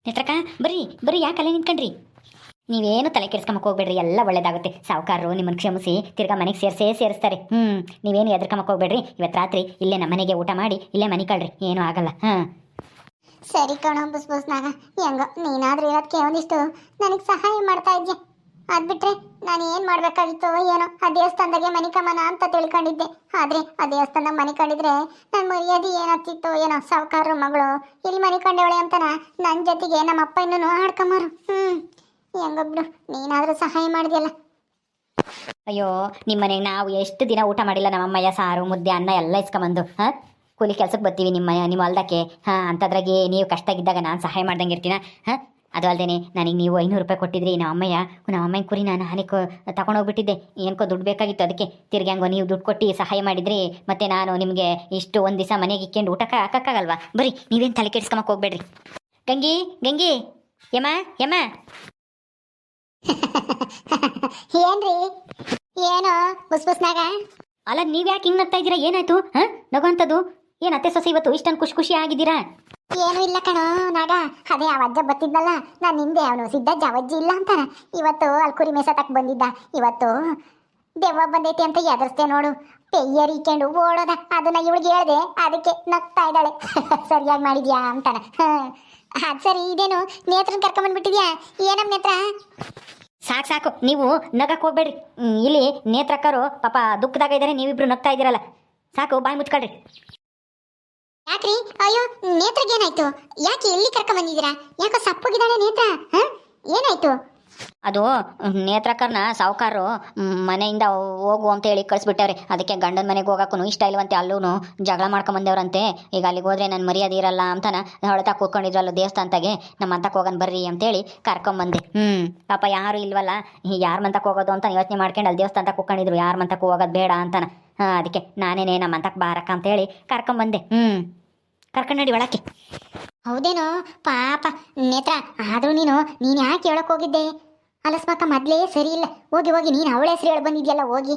ನೇತ್ರಕ್ಕ ಬರ್ರಿ ಬರ್ರಿ, ಯಾಕೆ ಅಲ್ಲೇ ನಿಂತ್ಕೊಂಡ್ರಿ? ನೀವೇನು ತಲೆ ಕೆಡ್ಸ್ಕೊಂಬಕ್ಕೆ ಹೋಗ್ಬೇಡ್ರಿ, ಎಲ್ಲ ಒಳ್ಳೇದಾಗುತ್ತೆ. ಸಾವುಕಾರರು ನಿಮ್ಮನ್ನು ಕ್ಷಮಿಸಿ ತಿರ್ಗಾ ಮನೆಗೆ ಸೇರಿಸ್ತಾರೆ. ನೀವೇನು ಎದ್ರಕಂಬಕ್ಕೆ ಹೋಗ್ಬೇಡ್ರಿ. ಇವತ್ತು ರಾತ್ರಿ ಇಲ್ಲೇ ನಮ್ಮ ಮನೆಗೆ ಊಟ ಮಾಡಿ ಇಲ್ಲೇ ಮನೆ ಕಳ್ರಿ, ಏನೂ ಆಗಲ್ಲ. ಸರಿ ಕಣೋ ಬುಸ್ನಾಗ, ಹೆಂಗೋ ನೀನಾದ್ರೂ ಇರೋದಕ್ಕೆ ಒಂದಿಷ್ಟು ನನಗೆ ಸಹಾಯ ಮಾಡ್ತಾ ಇದ್ದೆ. ಅದ್ಬಿಟ್ರೆ ನಾನು ಏನು ಮಾಡಬೇಕಾಗಿತ್ತು ಏನೋ, ಆ ದೇವಸ್ಥಾನದಾಗೆ ಮನೆ ಕಮನ ಅಂತ ತಿಳ್ಕೊಂಡಿದ್ದೆ. ಆದರೆ ಆ ದೇವಸ್ಥಾನದಾಗ ಮನೆ ಕಂಡಿದ್ರೆ ನನ್ನ ಮರ್ಯಾದೆ ಏನಾಗ್ತಿತ್ತು ಏನೋ. ಸಾವುಕಾರ ಮಗಳು ಇಲ್ಲಿ ಮನೆ ಕಂಡವಳೆ ಅಂತನ ನನ್ನ ಜೊತೆಗೆ ನಮ್ಮ ಅಪ್ಪ ಇನ್ನೂ ಆಡ್ಕೊಂಬರು. ಹೆಂಗೊಬ್ಳು ನೀನಾದರೂ ಸಹಾಯ ಮಾಡಿದ್ಯಲ್ಲ. ಅಯ್ಯೋ, ನಿಮ್ಮ ಮನೆಗೆ ನಾವು ಎಷ್ಟು ದಿನ ಊಟ ಮಾಡಿಲ್ಲ. ನಮ್ಮಮ್ಮಯ್ಯ ಸಾರು ಮುದ್ದೆ ಅನ್ನ ಎಲ್ಲ ಇಸ್ಕೊಂಬಂದು ಕೂಲಿ ಕೆಲ್ಸಕ್ಕೆ ಬರ್ತೀವಿ ನಿಮ್ಮ ಹೊಲ್ದಕ್ಕೆ. ಅಂಥದ್ರಾಗೆ ನೀವು ಕಷ್ಟಾಗಿದ್ದಾಗ ನಾನು ಸಹಾಯ ಮಾಡ್ದಂಗೆ ಇರ್ತೀನ. ಅದು ಅಲ್ಲದೆ ನನಗೆ ನೀವು 500 ರೂಪಾಯಿ ಕೊಟ್ಟಿದ್ರಿ. ನಮ್ಮಮ್ಮನ ಕುರಿ ನಾನು ಹಾನಿಗೆ ತಗೊಂಡೋಗ್ಬಿಟ್ಟಿದ್ದೆ. ಏನಕ್ಕೋ ದುಡ್ಡು ಬೇಕಾಗಿತ್ತು, ಅದಕ್ಕೆ ತಿರ್ಗಿ ಹಂಗೋ ನೀವು ದುಡ್ಡು ಕೊಟ್ಟು ಸಹಾಯ ಮಾಡಿದ್ರಿ. ಮತ್ತು ನಾನು ನಿಮಗೆ ಇಷ್ಟು ಒಂದು ದಿವಸ ಮನೆಗೆ ಇಕ್ಕೊಂಡು ಊಟಕ್ಕೆ ಹಾಕೋಕ್ಕಾಗಲ್ವಾ? ಬರೀ ನೀವೇನು ತಲೆ ಕೆಡ್ಸ್ಕೊಂಬಕ್ಕೆ ಹೋಗ್ಬೇಡ್ರಿ. ಗಂಗಿ ಯಮ್ಮ ಏನ್ರಿ ಏನೋ ಬುಸ್ನಾಗ? ಅಲ್ಲ, ನೀವು ಯಾಕೆ ಹಿಂಗೆ ನಗ್ತಾ ಇದ್ದೀರಾ? ಏನಾಯ್ತು ನಗುವಂಥದ್ದು? ಏನು ಅತ್ತೆ ಸೊಸೆ ಇವತ್ತು ಇಷ್ಟೊಂದು ಖುಷಿ ಆಗಿದ್ದೀರಾ? ಏನೂ ಇಲ್ಲ ಕಣೋ ನಾಗ, ಅದೇ ಆ ಅಜ್ಜ ಬತ್ತಿದ್ದಲ್ಲ, ನಾನು ನಿಂದೆ ಅವನು ಸಿದ್ದಜ್ಜ ಅವಜ್ಜಿ ಇಲ್ಲ ಅಂತಾನ. ಇವತ್ತು ಅಲ್ಲಿ ಕುರಿ ಮೇಸತಕ್ಕೆ ಬಂದಿದ್ದ. ಇವತ್ತು ದೆವ್ವ ಬಂದೈತಿ ಅಂತ ಎದುರಿಸ್ದೆ ನೋಡು, ಪೆಯ್ಯರಿಕೊಂಡು ಓಡೋದ. ಅದನ್ನ ಇವಳಿಗೆ ಹೇಳ್ದೆ, ಅದಕ್ಕೆ ನಗ್ತಾ ಇದ್ದಾಳೆ. ಸರಿಯಾಗಿ ಮಾಡಿದ್ಯಾ ಅಂತಾನ. ಅದು ಸರಿ, ಇದೇನು ನೇತ್ರನ ಕರ್ಕೊಂಬಂದ್ಬಿಟ್ಟಿದ್ಯಾ? ಏನಮ್ಮ ನೇತ್ರ? ಸಾಕು ನೀವು ನಗಕ್ಕೆ ಹೋಗ್ಬೇಡ್ರಿ. ಇಲ್ಲಿ ನೇತ್ರಕ್ಕರು ಪಾಪ ದುಃಖದಾಗ ಇದ್ದಾರೆ, ನೀವಿಬ್ರು ನಗ್ತಾ ಇದ್ದೀರಲ್ಲ. ಸಾಕು, ಬಾಯಿ ಮುಚ್ಕೊಳ್ರಿ. ಯಾಕ್ರಿ? ಅಯ್ಯೋ, ನೇತ್ರಗೇನಾಯ್ತು? ಯಾಕೆ ಎಲ್ಲಿ ಕರ್ಕೊಂಬಂದಿದ್ದೀರಾ? ಯಾಕೋ ಸಪ್ಪಗಿದ್ದಾಳೆ ನೇತ್ರ? ಏನಾಯ್ತು? ಅದು ನೇತ್ರಕ್ಕರ್ನ ಸಾವುಕಾರರು ಮನೆಯಿಂದ ಹೋಗು ಅಂತ ಹೇಳಿ ಕಳಿಸ್ಬಿಟ್ಟವ್ರೆ. ಅದಕ್ಕೆ ಗಂಡನ ಮನೆಗೆ ಹೋಗೋಕ್ಕೂ ಇಷ್ಟ ಇಲ್ವಂತೆ. ಅಲ್ಲೂ ಜಗಳ ಮಾಡ್ಕೊಂಬಂದೇವ್ರಂತೆ. ಈಗ ಅಲ್ಲಿಗೆ ಹೋದ್ರೆ ನನ್ನ ಮರ್ಯಾದೆ ಇರಲ್ಲ ಅಂತಾನ ಹೊಳ್ತಾ ಕೂತ್ಕೊಂಡಿದ್ರಲ್ಲ ದೇವಸ್ಥಾನದಾಗೆ. ನಮ್ಮ ಅಂತಕ್ಕೆ ಹೋಗೋಣ ಬರ್ರಿ ಅಂತೇಳಿ ಕರ್ಕೊಂಬಂದೆ. ಪಾಪ ಯಾರು ಇಲ್ವಲ್ಲ, ಯಾರ ಮಂತಕ್ಕೆ ಹೋಗೋದು ಅಂತ ಯೋಚನೆ ಮಾಡ್ಕೊಂಡು ಅಲ್ಲಿ ದೇವಸ್ಥಾನದಾಗ ಕೂತ್ಕೊಂಡಿದ್ರು. ಯಾರ ಮಂತಕ್ಕೆ ಹೋಗೋದು ಬೇಡ ಅಂತಾನ. ಅದಕ್ಕೆ ನಾನೇನೇ ನಮ್ಮ ಅಂತಕ್ಕೆ ಬಾರಕ್ಕ ಅಂತೇಳಿ ಕರ್ಕೊಂಬಂದೆ. ಕರ್ಕೊಂಡು ನಡಿ ಒಳಕ್ಕೆ. ಹೌದೇನೋ ಪಾಪ ನೇತ್ರ. ಆದ್ರೂ ನೀನು ಯಾಕೆ ಹೇಳಕ್ ಹೋಗಿದ್ದೆ? ಅಲಸ್ಮಾಕ ಮೊದ್ಲೇ ಸರಿ ಇಲ್ಲ. ಹೋಗಿ ನೀನು ಅವಳ ಹೆಸರು ಹೇಳಿ ಬಂದಿದ್ಯಲ್ಲ, ಹೋಗಿ.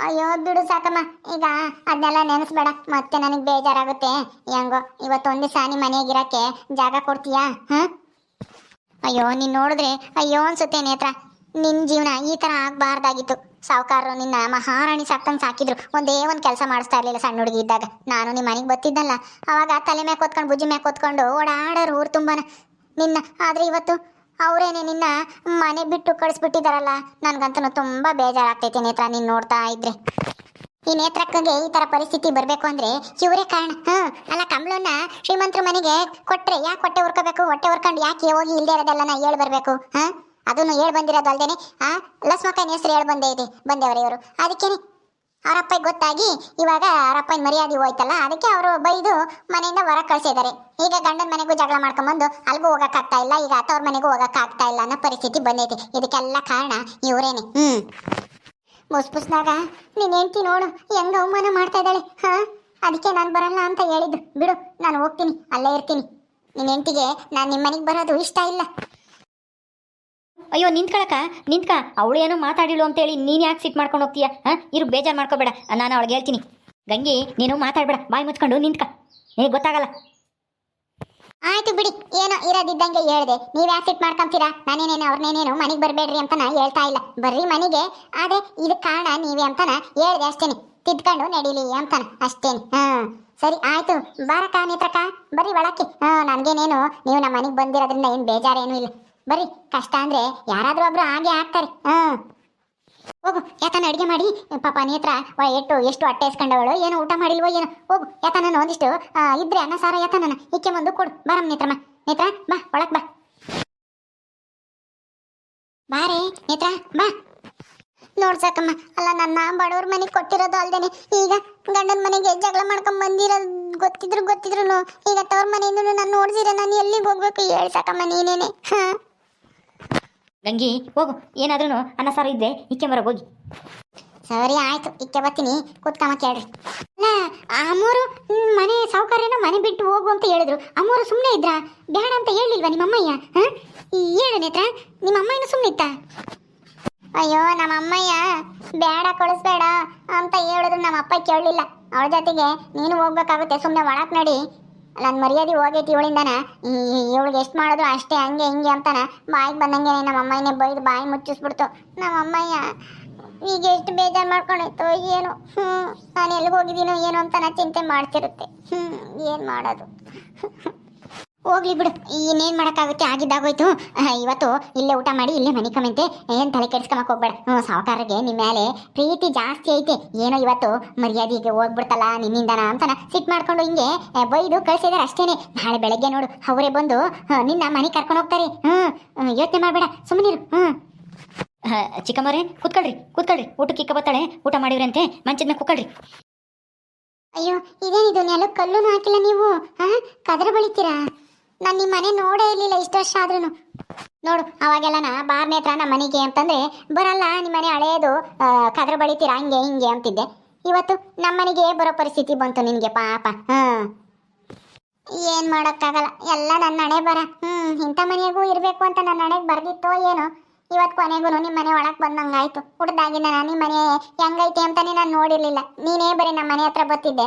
ಅಯ್ಯೋ ಬಿಡು ಸಾಕಮ್ಮ, ಈಗ ಅದನ್ನೆಲ್ಲ ನೆನೆಸ್ಬೇಡ, ಮತ್ತೆ ನನಗೆ ಬೇಜಾರಾಗುತ್ತೆ. ಹೆಂಗೋ ಇವತ್ತೊಂದು ದಿವಸ ನಿಮ್ಮ ಮನೆಯಾಗಿರಕ್ಕೆ ಜಾಗ ಕೊಡ್ತೀಯಾ? ಅಯ್ಯೋ, ನೀನು ನೋಡಿದ್ರೆ ಅಯ್ಯೋ ಅನ್ಸುತ್ತೆ ನೇತ್ರ. ನಿನ್ನ ಜೀವನ ಈ ಥರ ಆಗಬಾರ್ದಾಗಿತ್ತು. ಸಾವುಕಾರರು ನಿನ್ನ ಮಹಾರಾಣಿ ಸಾಕ್ತಂಗೆ ಸಾಕಿದ್ರು. ಒಂದೇ ಒಂದು ಕೆಲಸ ಮಾಡಿಸ್ತಾ ಇರಲಿಲ್ಲ ಸಣ್ಣ ಹುಡುಗಿ ಇದ್ದಾಗ. ನಾನು ನಿಮ್ಮ ಮನೆಗೆ ಬರ್ತಿದ್ದಲ್ಲ, ಅವಾಗ ತಲೆ ಮ್ಯಾಕೆ ಹೊತ್ಕೊಂಡು ಭುಜಿ ಮ್ಯಾಕೆ ಹೊತ್ಕೊಂಡು ಓಡಾಡೋರು ಊರು ತುಂಬಾನ ನಿನ್ನ. ಆದರೆ ಇವತ್ತು ಅವರೇನೆ ನಿನ್ನ ಮನೆ ಬಿಟ್ಟು ಕಳಿಸ್ಬಿಟ್ಟಿದ್ದಾರಲ್ಲ. ನನಗಂತೂ ತುಂಬ ಬೇಜಾರಾಗ್ತೈತೆ ನೇತ್ರ, ನೀನು ನೋಡ್ತಾ ಇದ್ರೆ. ಈ ನೇತ್ರಕ್ಕಗೆ ಈ ಥರ ಪರಿಸ್ಥಿತಿ ಬರಬೇಕು ಅಂದರೆ ಇವರೇ ಕಾರಣ. ಅಲ್ಲ, ಕಮಲನ್ನ ಶ್ರೀಮಂತರ ಮನೆಗೆ ಕೊಟ್ಟರೆ ಯಾಕೆ ಹೊಟ್ಟೆ ಹುರ್ಕೋಬೇಕು? ಹೊಟ್ಟೆ ಹುರ್ಕೊಂಡು ಯಾಕೆ ಹೋಗಿ ಇಲ್ಲದೆ ಇರೋದೆಲ್ಲ ಹೇಳಿ ಬರಬೇಕು? ಅದನ್ನು ಹೇಳಿ ಬಂದಿರೋದು ಅಲ್ದೇನೆ ಲಸ್ಮಕ್ಕನ ಹೆಸರು ಹೇಳಿ ಬಂದೇವ್ರೆ ಇವರು. ಅದಕ್ಕೇನೆ ಅವರಪ್ಪಗೆ ಗೊತ್ತಾಗಿ ಇವಾಗ ಅವರಪ್ಪನ ಮರ್ಯಾದೆ ಹೋಯ್ತಲ್ಲ, ಅದಕ್ಕೆ ಅವರು ಬೈದು ಮನೆಯಿಂದ ಹೊರ ಕಳಿಸಿದ್ದಾರೆ. ಈಗ ಗಂಡನ ಮನೆಗೂ ಜಗಳ ಮಾಡ್ಕೊಂಬಂದು ಅಲ್ಗೂ ಹೋಗೋಕ್ಕಾಗ್ತಾ ಇಲ್ಲ, ಈಗ ತವ್ರ ಮನೆಗೂ ಹೋಗೋಕ್ಕಾಗ್ತಾ ಇಲ್ಲ ಅನ್ನೋ ಪರಿಸ್ಥಿತಿ ಬಂದೈತಿ. ಇದಕ್ಕೆಲ್ಲ ಕಾರಣ ಇವರೇನೆ. ಮುಸ್ನಾಗ ನೀನು ಹೆಂಡ್ತಿ ನೋಡು ಹೆಂಗ ಅವಮಾನ ಮಾಡ್ತಾ ಇದ್ದಾಳೆ. ಅದಕ್ಕೆ ನಾನು ಬರಲ್ಲ ಅಂತ ಹೇಳಿದ್ದು. ಬಿಡು, ನಾನು ಹೋಗ್ತೀನಿ, ಅಲ್ಲೇ ಇರ್ತೀನಿ. ನಿನ್ನ ಹೆಂಡ್ತಿಗೆ ನಾನು ನಿಮ್ಮ ಮನೆಗೆ ಬರೋದು ಇಷ್ಟ ಇಲ್ಲ. ಅಯ್ಯೋ, ನಿಂತ್ಕ. ಅವಳು ಏನೋ ಮಾತಾಡಿಳು ಅಂತೇಳಿ ನೀನು ಯಾಕೆ ಸಿಟ್ಟು ಮಾಡ್ಕೊಂಡು ಹೋಗ್ತೀಯ? ಇರು, ಬೇಜಾರು ಮಾಡ್ಕೋಬೇಡ. ನಾನು ಅವಳಿಗೆ ಹೇಳ್ತೀನಿ. ಗಂಗಿ, ನೀನು ಮಾತಾಡಬೇಡ, ಬಾಯಿ ಮುಚ್ಕೊಂಡು ನಿಂತ್ಕ. ನಿನಗೆ ಗೊತ್ತಾಗಲ್ಲ. ಆಯ್ತು ಬಿಡಿ, ಏನೋ ಇರೋದಿದ್ದಂಗೆ ಹೇಳ್ದೆ. ನೀವು ಯಾಕೆ ಸಿಟ್ಟು ಮಾಡ್ಕೊಂತೀರಾ? ನಾನೇನೇನು ಅವ್ರನ್ನೇನೇನು ಮನೆಗೆ ಬರಬೇಡ್ರಿ ಅಂತನ ಹೇಳ್ತಾ ಇಲ್ಲ. ಬರ್ರಿ ಮನೆಗೆ, ಆದರೆ ಇದಕ್ಕೆ ಕಾರಣ ನೀವೇ ಅಂತನ ಹೇಳ್ದೆ ಅಷ್ಟೇನೆ. ತಿದ್ಕೊಂಡು ನಡೀಲಿ ಅಂತಾನ ಅಷ್ಟೇನೆ. ಸರಿ ಆಯ್ತು, ಬಾರಕ್ಕ ನೇತ್ರಕ್ಕ, ಬರ್ರಿ ಒಳಕ್ಕೆ. ನನಗೇನೇನು ನೀವು ನಮ್ಮ ಮನೆಗೆ ಬಂದಿರೋದ್ರಿಂದ ಏನು ಬೇಜಾರೇನೂ ಇಲ್ಲ. ಬರ್ರಿ, ಕಷ್ಟ ಅಂದರೆ ಯಾರಾದರೂ ಒಬ್ರು ಹಾಗೆ ಆಗ್ತಾರೆ. ಹೋಗು, ಯಾತನ ಅಡುಗೆ ಮಾಡಿ. ಪಾಪ ನೇತ್ರ ಎಷ್ಟು ಹೊಟ್ಟೆ ಇಸ್ಕೊಂಡವಳು, ಏನೋ ಊಟ ಮಾಡಿಲ್ವೋ ಏನೋ. ಹೋಗು, ಯಾತನ ಒಂದಿಷ್ಟು ಇದ್ರೆ ಅನ್ನ ಸಾರ ಯಾತನ ಇಕ್ಕೆ ಮುಂದೆ ಕೊಡು. ಬಾರಮ್ಮ ನೇತ್ರಮ್ಮ. ನೇತ್ರ ಬಾ, ಒಳಗೆ ಬಾ. ಬಾರೇ ನೇತ್ರ, ಬಾ. ನೋಡ್ಸಕ್ಕಮ್ಮ, ಅಲ್ಲ ನನ್ನ ಬಡವ್ರ ಮನೆಗೆ ಕೊಟ್ಟಿರೋದು ಅಲ್ದೇನೆ ಈಗ ಗಂಡನ ಮನೆಗೆ ಜಗಳ ಮಾಡ್ಕೊಂಡ್ ಬಂದಿರೋದು ಗೊತ್ತಿದ್ರು ಈಗ ತವ್ರ ಮನೆಯಿಂದ ನಾನು ನೋಡ್ಸಿರ ನಾನು ಎಲ್ಲಿಗೆ ಹೋಗ್ಬೇಕು ಹೇಳ್ಸಕ್ಕಮ್ಮ ನೀನೇನೆ. ಗಂಗಿ, ಹೋಗು, ಏನಾದ್ರೂ ಅನ್ನ ಸಾರು ಇದ್ರೆ ಇಕ್ಕೆ ಬರೋಗಿ ಹೋಗಿ. ಸರಿ ಆಯ್ತು, ಇಕ್ಕೆ ಬರ್ತೀನಿ, ಕೂತ್ಕಮ್ಮ ಕೇಳ್ರಿ. ಅಲ್ಲ, ಅಮ್ಮೋರು ಮನೆ ಸಾವುಕಾರೇನೋ ಮನೆ ಬಿಟ್ಟು ಹೋಗು ಅಂತ ಹೇಳಿದ್ರು. ಅಮ್ಮೋರು ಸುಮ್ಮನೆ ಇದ್ರಾ? ಬೇಡ ಅಂತ ಹೇಳಿಲ್ವಾ ನಿಮ್ಮಮ್ಮಯ್ಯ? ಹೇಳು ನೇತ್ರ, ನಿಮ್ಮಮ್ಮಯ್ಯನೂ ಸುಮ್ಮನೆ ಇತ್ತ? ಅಯ್ಯೋ, ನಮ್ಮ ಅಮ್ಮಯ್ಯ ಬೇಡ ಕಳಿಸ್ಬೇಡ ಅಂತ ಹೇಳಿದ್ರು ನಮ್ಮ ಅಪ್ಪ ಕೇಳಲಿಲ್ಲ. ಅವಳ ಜೊತೆಗೆ ನೀನು ಹೋಗ್ಬೇಕಾಗುತ್ತೆ, ಸುಮ್ಮನೆ ಒಳಕ್ಕೆ ನಡಿ ನನ್ನ ಮರ್ಯಾದೆ ಹೋಗೈತಿ ಇವಳಿಂದನ. ಇವಳಿಗೆ ಎಷ್ಟು ಮಾಡಿದ್ರು ಅಷ್ಟೇ, ಹಂಗೆ ಹಿಂಗೆ ಅಂತಾನ ಬಾಯಿಗೆ ಬಂದಂಗೆ ನಮ್ಮ ಅಮ್ಮಯ್ಯನೇ ಬೈದು ಬಾಯಿ ಮುಚ್ಚಿಸ್ಬಿಡ್ತು. ನಮ್ಮ ಅಮ್ಮಯ್ಯ ಈಗ ಎಷ್ಟು ಬೇಜಾರು ಮಾಡ್ಕೊಂಡಾಯ್ತು ಏನು. ನಾನು ಎಲ್ಲಿಗೆ ಹೋಗಿದ್ದೀನೋ ಏನೋ ಅಂತ ನಾ ಚಿಂತೆ ಮಾಡ್ತಿರುತ್ತೆ. ಏನು ಮಾಡೋದು. ಹೋಗ್ಲಿ ಬಿಡು, ಇನ್ನೇನು ಮಾಡೋಕ್ಕಾಗುತ್ತೆ, ಆಗಿದ್ದಾಗೋಯ್ತು. ಇವತ್ತು ಇಲ್ಲೇ ಊಟ ಮಾಡಿ ಇಲ್ಲೇ ಮನೆ ಕಮೆಂತೆ, ಏನು ತಲೆ ಕೆಡ್ಸ್ಕೊಂಬಕ್ಕೆ ಹೋಗ್ಬೇಡ. ಸಾವುಕಾರರಿಗೆ ನಿಮ್ಮ ಮೇಲೆ ಪ್ರೀತಿ ಜಾಸ್ತಿ ಐತೆ, ಏನೋ ಇವತ್ತು ಮರ್ಯಾದೆಗೆ ಹೋಗ್ಬಿಡ್ತಲ್ಲ ನಿನ್ನಿಂದನ ಅಂತಾನ ಸಿಟ್ಟು ಮಾಡ್ಕೊಂಡು ಹಿಂಗೆ ಬೈದು ಕಳಿಸಿದಾರೆ ಅಷ್ಟೇನೆ. ನಾಳೆ ಬೆಳಗ್ಗೆ ನೋಡು ಅವರೇ ಬಂದು ನಿನ್ನ ಮನೆ ಕರ್ಕೊಂಡು ಹೋಗ್ತಾರೆ. ಯೋಚನೆ ಮಾಡಬೇಡ, ಸುಮ್ಮನಿರು. ಚಿಕ್ಕಮ್ಮರೇ ಕೂತ್ಕೊಳ್ರಿ ಕೂತ್ಕೊಳ್ರಿ, ಊಟಕ್ಕೆ ಇಕ್ಕ ಬತ್ತಾಳೆ, ಊಟ ಮಾಡಿವ್ರಂತೆ ಮಂಚದ ಮೇಲೆ ಕೂತ್ಕೊಳ್ರಿ. ಅಯ್ಯೋ ಇದೇನಿದು, ನೆಲ ಕಲ್ಲೂ ಹಾಕಿಲ್ಲ ನೀವು, ಕದ್ರ ಬಳಿತೀರಾ? ನಾನು ನಿಮ್ಮ ಮನೆ ನೋಡೇ ಇರಲಿಲ್ಲ ಇಷ್ಟು ವರ್ಷ ಆದ್ರೂ. ನೋಡು ಅವಾಗೆಲ್ಲ ಬಾರ್ನೇ ಹತ್ರ ನಮ್ಮ ಮನೆಗೆ ಅಂತಂದ್ರೆ ಬರಲ್ಲ, ನಿಮ್ಮ ಮನೆ ಹಳೇದು, ಕದ್ರ ಬಳಿತೀರಾ ಹಂಗೆ ಹಿಂಗೆ ಅಂತಿದ್ದೆ. ಇವತ್ತು ನಮ್ಮ ಮನೆಗೆ ಬರೋ ಪರಿಸ್ಥಿತಿ ಬಂತು ನಿನಗೆ ಪಾಪ. ಏನು ಮಾಡೋಕ್ಕಾಗಲ್ಲ, ಎಲ್ಲ ನನ್ನ ಹಣೆ ಬರ. ಇಂಥ ಮನೆಗೂ ಇರಬೇಕು ಅಂತ ನನ್ನ ಹಣೆಗೆ ಬರ್ದಿತ್ತೋ ಏನೋ. ಇವತ್ತು ಕೊನೆಗೂ ನಿಮ್ಮ ಮನೆ ಒಳಗೆ ಬಂದಂಗಾಯ್ತು. ಹುಡ್ದಾಗಿಂದ ನಾನು ನಿಮ್ಮ ಮನೆ ಹೆಂಗೈತೆ ಅಂತಾನೆ ನಾನು ನೋಡಿರ್ಲಿಲ್ಲ. ನೀನೇ ಬರೀ ನಮ್ಮ ಮನೆ ಹತ್ರ ಬರ್ತಿದ್ದೆ,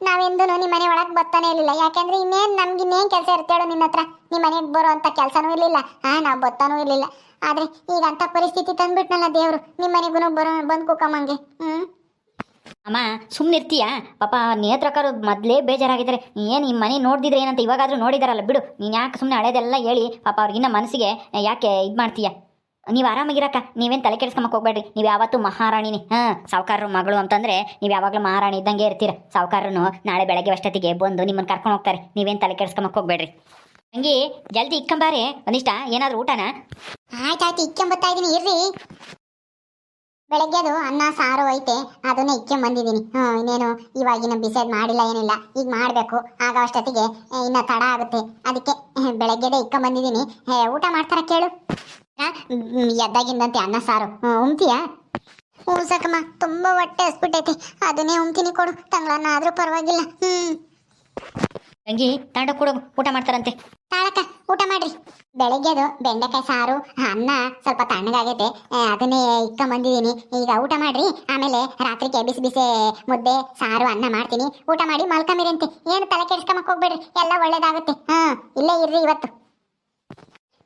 ನಾವೆಂದೂ ನಿಮ್ಮ ಮನೆ ಒಳಗೆ ಬರ್ತಾನೆ ಇರಲಿಲ್ಲ. ಯಾಕೆಂದ್ರೆ ಇನ್ನೇನು ಕೆಲಸ ಇರ್ತೇಳೋ ನಿನ್ನ ಹತ್ರ. ನಿಮ್ಮ ಮನೆಗೆ ಬರೋ ಅಂತ ಕೆಲಸನೂ ಇರಲಿಲ್ಲ, ನಾವು ಬರ್ತಾನೂ ಇರಲಿಲ್ಲ. ಆದರೆ ಈಗ ಅಂಥ ಪರಿಸ್ಥಿತಿ ತಂದ್ಬಿಟ್ನಲ್ಲ ದೇವರು, ನಿಮ್ಮ ಮನೆಗೂ ಬಂದು ಕುಕ್ಕಮ್ಮಂಗೆ. ಅಮ್ಮ ಸುಮ್ಮನೆ ಇರ್ತೀಯಾ? ಪಾಪ ನೇತ್ರಕರು ಮೊದಲೇ ಬೇಜಾರಾಗಿದ್ದಾರೆ. ಏನು ಈ ಮನೆ ನೋಡ್ದಿದ್ರೆ ಏನಂತ ಇವಾಗಾದ್ರೂ ನೋಡಿದಾರಲ್ಲ ಬಿಡು. ನೀನು ಯಾಕೆ ಸುಮ್ಮನೆ ಹಳೇದೆಲ್ಲ ಹೇಳಿ ಪಾಪ ಅವ್ರಿಗಿನ್ನ ಮನಸ್ಸಿಗೆ ಯಾಕೆ ಇದು ಮಾಡ್ತೀಯ? ನೀವು ಆರಾಮಾಗಿರಕ್ಕ, ನೀವೇನು ತಲೆ ಕೆಡಿಸ್ಕೊಂಬಕ್ಕೆ ಹೋಗ್ಬೇಡ್ರಿ. ನೀವು ಯಾವತ್ತೂ ಮಹಾರಾಣಿನಿ. ಸಾವುಕಾರರು ಮಗಳು ಅಂತಂದರೆ ನೀವು ಯಾವಾಗಲೂ ಮಹಾರಾಣಿ ಇದ್ದಂಗೆ ಇರ್ತೀರ. ಸಾವುಕಾರರು ನಾಳೆ ಬೆಳಗ್ಗೆ ಅಷ್ಟೊತ್ತಿಗೆ ಬಂದು ನಿಮ್ಮನ್ನು ಕರ್ಕೊಂಡು ಹೋಗ್ತಾರೆ. ನೀವೇನು ತಲೆ ಕೆಡಿಸ್ಕೊಂಬಕ್ಕೆ ಹೋಗ್ಬೇಡ್ರಿ. ಹಂಗೆ ಜಲ್ದಿ ಇಕ್ಕಂಬಾರೆ ಒಂದಿಷ್ಟ ಏನಾದರೂ ಊಟನ. ಆಯ್ತಾಯ್ತು, ಇಕ್ಕೊಂಬತ್ತಾ ಇದ್ದೀನಿ ಇರ್ರಿ. ಬೆಳಗ್ಗೆ ಅದು ಅನ್ನ ಸಾರು ಐತೆ, ಅದನ್ನೇ ಇಕ್ಕೊಂಬಂದಿದ್ದೀನಿ. ಇನ್ನೇನು ಇವಾಗಿನ ಬಿಸಿದು ಮಾಡಿಲ್ಲ ಏನಿಲ್ಲ, ಈಗ ಮಾಡಬೇಕು. ಆಗ ಅಷ್ಟೊತ್ತಿಗೆ ಇನ್ನು ತಡ ಆಗುತ್ತೆ, ಅದಕ್ಕೆ ಬೆಳಗ್ಗೆದೇ ಇಕ್ಕೊಂಬಂದಿದ್ದೀನಿ. ಊಟ ಮಾಡ್ತಾರ ಕೇಳು. ಎದ್ದಾಗಿಂದಂತೆ ಅನ್ನ ಸಾರು ಉಮ್ತೀಯಾ? ಹ್ಞೂ ಸಾಕಮ್ಮ, ತುಂಬ ಹೊಟ್ಟೆ ಹಸ್ಬಿಟ್ಟೈತೆ, ಅದನ್ನೇ ಉಮ್ತೀನಿ ಕೊಡು. ತಂಗ್ಳನ್ನ ಆದರೂ ಪರವಾಗಿಲ್ಲ. ತಂಗಿ ತಾಂಡ ಕೂಡ ಊಟ ಮಾಡ್ತಾರಂತೆ. ತಾಳಕ್ಕ ಊಟ ಮಾಡ್ರಿ. ಬೆಳಗ್ಗೆದು ಬೆಂಡೆಕಾಯಿ ಸಾರು ಅನ್ನ ಸ್ವಲ್ಪ ತಣ್ಣಗಾಗೈತೆ, ಅದನ್ನೇ ಇಕ್ಕೊಂಬಂದಿದ್ದೀನಿ. ಈಗ ಊಟ ಮಾಡ್ರಿ, ಆಮೇಲೆ ರಾತ್ರಿಗೆ ಬಿಸಿ ಬಿಸಿ ಮುದ್ದೆ ಸಾರು ಅನ್ನ ಮಾಡ್ತೀನಿ. ಊಟ ಮಾಡಿ ಮಲ್ಕೊಂಬಿರಂತೆ. ಏನು ತಲೆ ಕೆಡ್ಸ್ಕೊಂಬಕ್ಕೆ ಹೋಗ್ಬೇಡ್ರಿ, ಎಲ್ಲ ಒಳ್ಳೇದಾಗುತ್ತೆ. ಇಲ್ಲೇ ಇರ್ರಿ ಇವತ್ತು.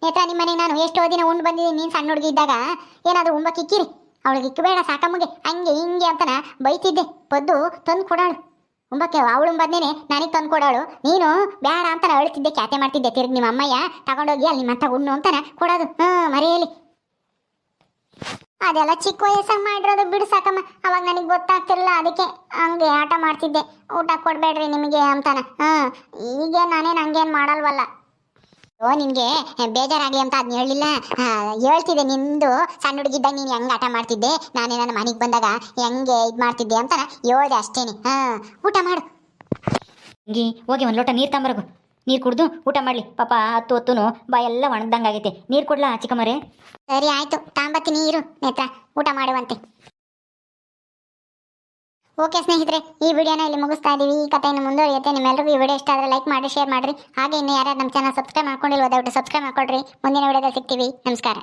ನೇತ್ರ ನಿಮ್ಮ ಮನೆಗೆ ನಾನು ಎಷ್ಟೋ ದಿನ ಉಂಡು ಬಂದಿದ್ದೀನಿ. ನೀನು ಸಣ್ಣ ಹುಡುಗಿ ಇದ್ದಾಗ ಏನಾದರೂ ಉಂಬಕ್ಕೆ ಇಕ್ಕಿರಿ. ಅವಳಿಗೆ ಇಕ್ಕಬೇಡ ಸಾಕಮ್ಮಗೆ ಹಂಗೆ ಹಿಂಗೆ ಅಂತನ ಬೈತಿದ್ದೆ. ಬದ್ದು ತಂದು ಕೊಡಾಳು ಉಂಬಕ್ಕೆ. ಅವಳು ಬಂದೇನೆ ನನಗೆ ತಂದು ಕೊಡಾಳು, ನೀನು ಬೇಡ ಅಂತಾನೆ ಅಳ್ತಿದ್ದೆ, ಕ್ಯಾತೆ ಮಾಡ್ತಿದ್ದೆ. ತಿರುಗಿ ನಿಮ್ಮ ಅಮ್ಮಯ್ಯ ತಗೊಂಡೋಗಿ ಅಲ್ಲಿ ನಿಮ್ಮ ಹತ್ರ ಉಣ್ಣು ಅಂತಾನೆ ಕೊಡೋದು. ಮರೆಯಲಿ. ಅದೆಲ್ಲ ಚಿಕ್ಕ ವಯಸ್ಸಾಗಿ ಮಾಡಿರೋದು ಬಿಡು ಸಾಕಮ್ಮ. ಅವಾಗ ನನಗೆ ಗೊತ್ತಾಗ್ತಿರಲಿಲ್ಲ, ಅದಕ್ಕೆ ಹಂಗೆ ಆಟ ಮಾಡ್ತಿದ್ದೆ. ಊಟ ಕೊಡಬೇಡ್ರಿ ನಿಮಗೆ ಅಂತಾನೆ. ಈಗ ನಾನೇನು ಹಂಗೇನು ಮಾಡಲ್ವಲ್ಲ. ನಿನಗೆ ಬೇಜಾರಾಗಲಿ ಅಂತ ಅದನ್ನ ಹೇಳಲಿಲ್ಲ, ಹೇಳ್ತಿದ್ದೆ. ನಿಂದು ಸಣ್ಣ ಹುಡುಗಿದ್ದಾಗ ನೀನು ಹೆಂಗೆ ಆಟ ಮಾಡ್ತಿದ್ದೆ, ನಾನೇ ನನ್ನ ಮನೆಗೆ ಬಂದಾಗ ಹೆಂಗೆ ಇದು ಮಾಡ್ತಿದ್ದೆ ಅಂತ ಹೇಳ್ದೆ ಅಷ್ಟೇನೆ. ಊಟ ಮಾಡು. ಹಿಂಗೆ ಹೋಗಿ ಒಂದು ಲೋಟ ನೀರು ತಂಬರಗು. ನೀರು ಕುಡ್ದು ಊಟ ಮಾಡಲಿ. ಪಾಪ ಹೊತ್ತು ಬಾಯೆಲ್ಲ ಒಣಗ್ದಂಗೆ ಆಗೈತೆ. ನೀರು ಕೊಡ್ಲಾ ಚಿಕ್ಕಮ್ಮರೇ? ಸರಿ ಆಯಿತು, ತಾಂಬತ್ತೀನಿ ನೀರು. ನೇತ್ರ ಊಟ ಮಾಡುವಂತೆ. ಓಕೆ ಸ್ನೇಹಿತರೆ, ಈ ವಿಡಿಯೋನ ಇಲ್ಲಿ ಮುಗಿಸ್ತಾ ಇದ್ದೀವಿ. ಈ ಕಥೆಯನ್ನು ಮುಂದುವರಿಯುತ್ತೆ. ನಿಮ್ಮೆಲ್ಲರಿಗೂ ಈ ವಿಡಿಯೋ ಇಷ್ಟ ಆದರೆ ಲೈಕ್ ಮಾಡಿ, ಶೇರ್ ಮಾಡಿರಿ. ಹಾಗೆ ಇನ್ನು ಯಾರು ನಮ್ಮ ಚಾನಲ್ ಸಬ್ಸ್ಕ್ರೈಬ್ ಮಾಡ್ಕೊಂಡಿಲ್ವ ದಯವಿಟ್ಟು ಸಬ್ಸ್ಕ್ರೈಬ್ ಮಾಡ್ಕೊಳ್ರಿ. ಮುಂದಿನ ವಿಡಿಯೋದಲ್ಲಿ ಸಿಗ್ತೀವಿ. ನಮಸ್ಕಾರ.